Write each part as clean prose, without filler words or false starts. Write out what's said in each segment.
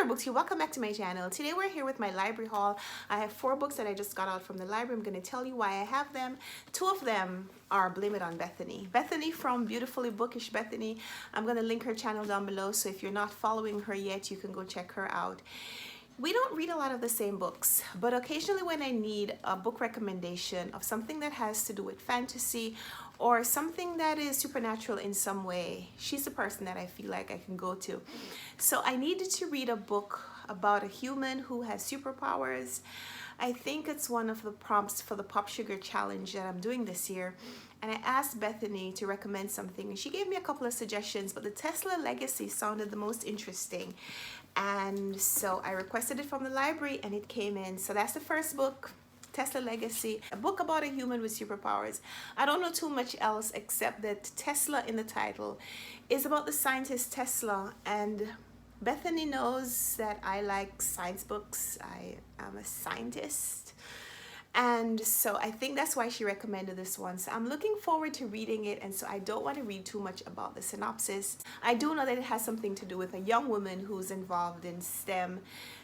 there, Booksy. Welcome back to my channel. Today we're here with my library haul. I have 4 books that I just got out from the library. I'm going to tell you why I have them. 2 of them are Blame It on Bethany. Bethany from Beautifully Bookish Bethany. I'm going to link her channel down below, so if you're not following her yet, you can go check her out. We don't read a lot of the same books, but occasionally when I need a book recommendation of something that has to do with fantasy or something that is supernatural in some way, she's the person that I feel like I can go to. So I needed to read a book about a human who has superpowers. I think it's one of the prompts for the Pop Sugar Challenge that I'm doing this year. And I asked Bethany to recommend something, and she gave me a couple of suggestions, but the Tesla Legacy sounded the most interesting. And so I requested it from the library and it came in. So that's the first book, Tesla Legacy, a book about a human with superpowers. I don't know too much else except that Tesla in the title is about the scientist Tesla, and Bethany knows that I like science books. I am a scientist. And so I think that's why she recommended this one. So I'm looking forward to reading it, and so I don't want to read too much about the synopsis. I do know that it has something to do with a young woman who's involved in STEM,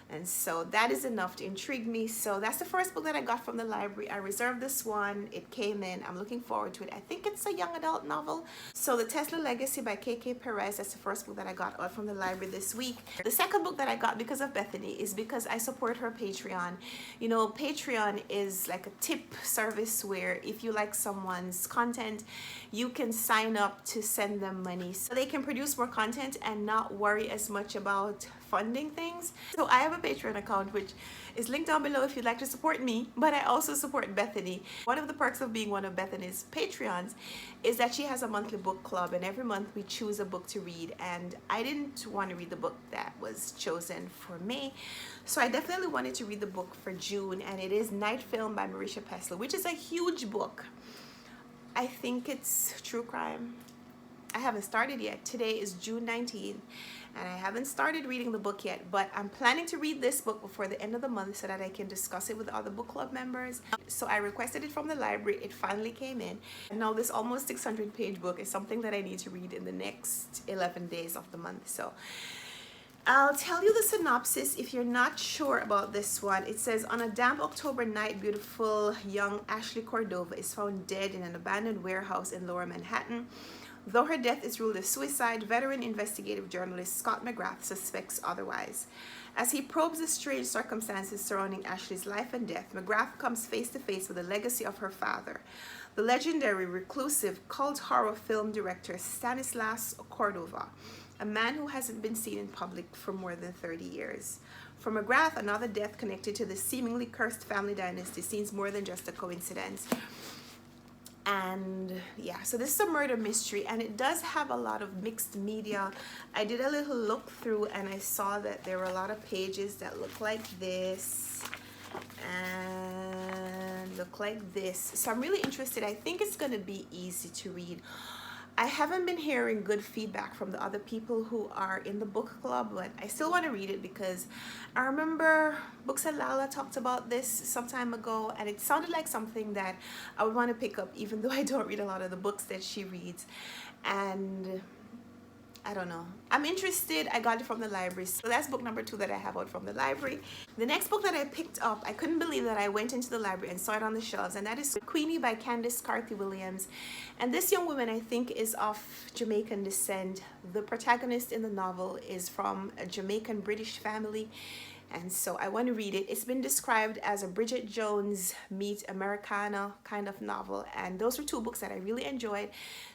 and so that is enough to intrigue me. So that's the first book that I got from the library. I reserved this one. It came in. I'm looking forward to it. I think it's a young adult novel. So the Tesla Legacy by K.K. Perez, that's the first book that I got out from the library this week. The second book that I got because of Bethany is because I support her Patreon. You know, Patreon is like a tip service where if you like someone's content, you can sign up to send them money so they can produce more content and not worry as much about funding things. So I have a Patreon account which is linked down below if you'd like to support me, but I also support Bethany. One of the perks of being one of Bethany's Patreons is that she has a monthly book club, and every month we choose a book to read, and I didn't want to read the book that was chosen for May, so I definitely wanted to read the book for June, and it is Night Film by Marisha Pessler, which is a huge book. I think it's true crime. I haven't started yet. Today is June 19th and I haven't started reading the book yet, but I'm planning to read this book before the end of the month so that I can discuss it with other book club members. So I requested it from the library. It finally came in. And now this almost 600-page book is something that I need to read in the next 11 days of the month. So I'll tell you the synopsis if you're not sure about this one. It says, on a damp October night, beautiful young Ashley Cordova is found dead in an abandoned warehouse in Lower Manhattan. Though her death is ruled as suicide, veteran investigative journalist Scott McGrath suspects otherwise. As he probes the strange circumstances surrounding Ashley's life and death, McGrath comes face to face with the legacy of her father, the legendary reclusive cult horror film director Stanislas Cordova, a man who hasn't been seen in public for more than 30 years. For McGrath, another death connected to the seemingly cursed family dynasty seems more than just a coincidence. And yeah, so this is a murder mystery, and it does have a lot of mixed media. I did a little look through and I saw that there were a lot of pages that look like this and look like this. So I'm really interested. I think it's going to be easy to read. I haven't been hearing good feedback from the other people who are in the book club, but I still want to read it because I remember Books and Lala talked about this some time ago, and it sounded like something that I would want to pick up even though I don't read a lot of the books that she reads. And I don't know. I'm interested. I got it from the library. So that's book number 2 that I have out from the library. The next book that I picked up, I couldn't believe that I went into the library and saw it on the shelves, and that is Queenie by Candice Carthy Williams. And this young woman, I think, is of Jamaican descent. The protagonist in the novel is from a Jamaican British family, and so I want to read it. It's been described as a Bridget Jones meets Americana kind of novel, and those were 2 books that I really enjoyed.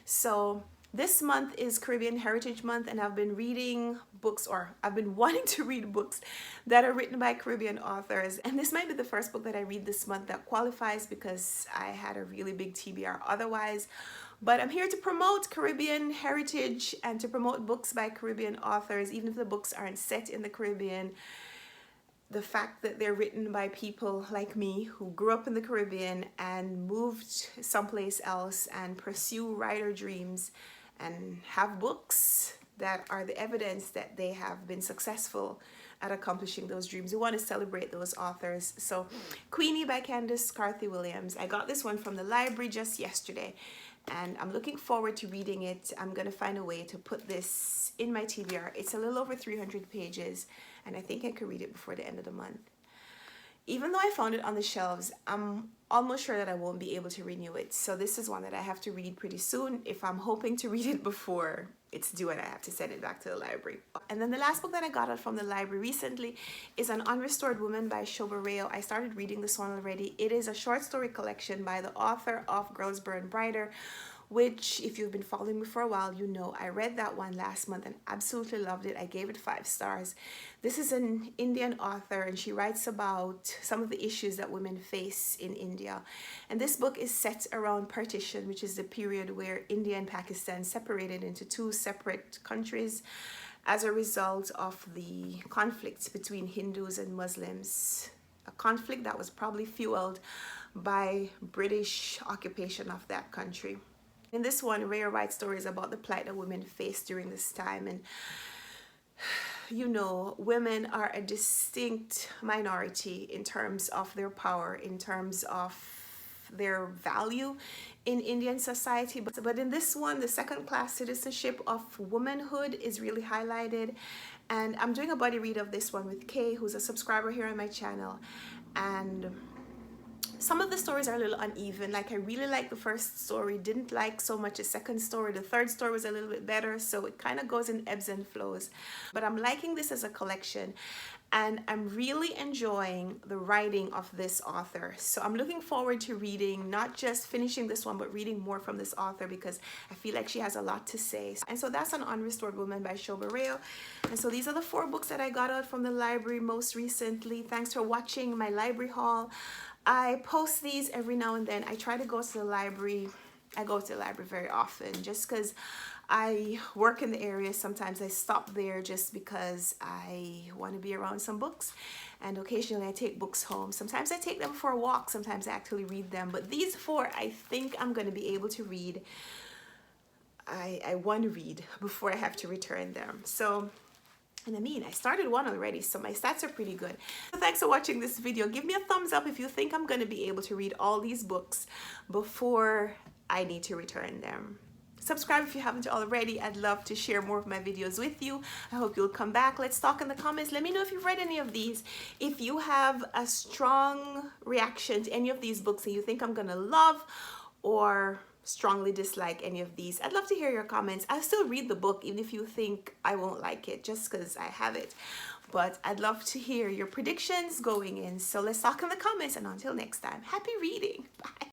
So this month is Caribbean Heritage Month, and I've been reading books, or I've been wanting to read books that are written by Caribbean authors. And this might be the first book that I read this month that qualifies because I had a really big TBR otherwise. But I'm here to promote Caribbean heritage and to promote books by Caribbean authors, even if the books aren't set in the Caribbean. The fact that they're written by people like me who grew up in the Caribbean and moved someplace else and pursue writer dreams and have books that are the evidence that they have been successful at accomplishing those dreams. We want to celebrate those authors. So Queenie by Candice Carthy Williams. I got this one from the library just yesterday, and I'm looking forward to reading it. I'm gonna find a way to put this in my TBR. It's a little over 300 pages, and I think I could read it before the end of the month. Even though I found it on the shelves, I'm almost sure that I won't be able to renew it. So this is one that I have to read pretty soon if I'm hoping to read it before it's due and I have to send it back to the library. And then the last book that I got out from the library recently is An Unrestored Woman by Shoba Rao. I started reading this one already. It is a short story collection by the author of Girls Burn Brighter, which, if you've been following me for a while, you know I read that one last month and absolutely loved it. I gave it 5 stars. This is an Indian author, and she writes about some of the issues that women face in India. And this book is set around partition, which is the period where India and Pakistan separated into 2 separate countries as a result of the conflicts between Hindus and Muslims. A conflict that was probably fueled by British occupation of that country. In this one, Rhea writes stories about the plight that women face during this time. And, you know, women are a distinct minority in terms of their power, in terms of their value in Indian society. But in this one, the second-class citizenship of womanhood is really highlighted. And I'm doing a buddy read of this one with Kay, who's a subscriber here on my channel. And some of the stories are a little uneven. Like, I really liked the first story, didn't like so much the second story. The third story was a little bit better, so it kind of goes in ebbs and flows. But I'm liking this as a collection, and I'm really enjoying the writing of this author. So I'm looking forward to reading, not just finishing this one, but reading more from this author, because I feel like she has a lot to say. And so that's An Unrestored Woman by Shoba Rao. And so these are the 4 books that I got out from the library most recently. Thanks for watching my library haul. I post these every now and then. I try to go to the library. I go to the library very often just because I work in the area. Sometimes I stop there just because I want to be around some books, and occasionally I take books home. Sometimes I take them for a walk. Sometimes I actually read them. But these 4, I think I'm going to be able to read. I want to read before I have to return them. So, and I mean, I started one already, so my stats are pretty good. So thanks for watching this video. Give me a thumbs up if you think I'm going to be able to read all these books before I need to return them. Subscribe if you haven't already. I'd love to share more of my videos with you. I hope you'll come back. Let's talk in the comments. Let me know if you've read any of these. If you have a strong reaction to any of these books and you think I'm going to love, or strongly dislike any of these, I'd love to hear your comments. I'll still read the book even if you think I won't like it just because I have it. But I'd love to hear your predictions going in. So let's talk in the comments, and until next time, happy reading. Bye.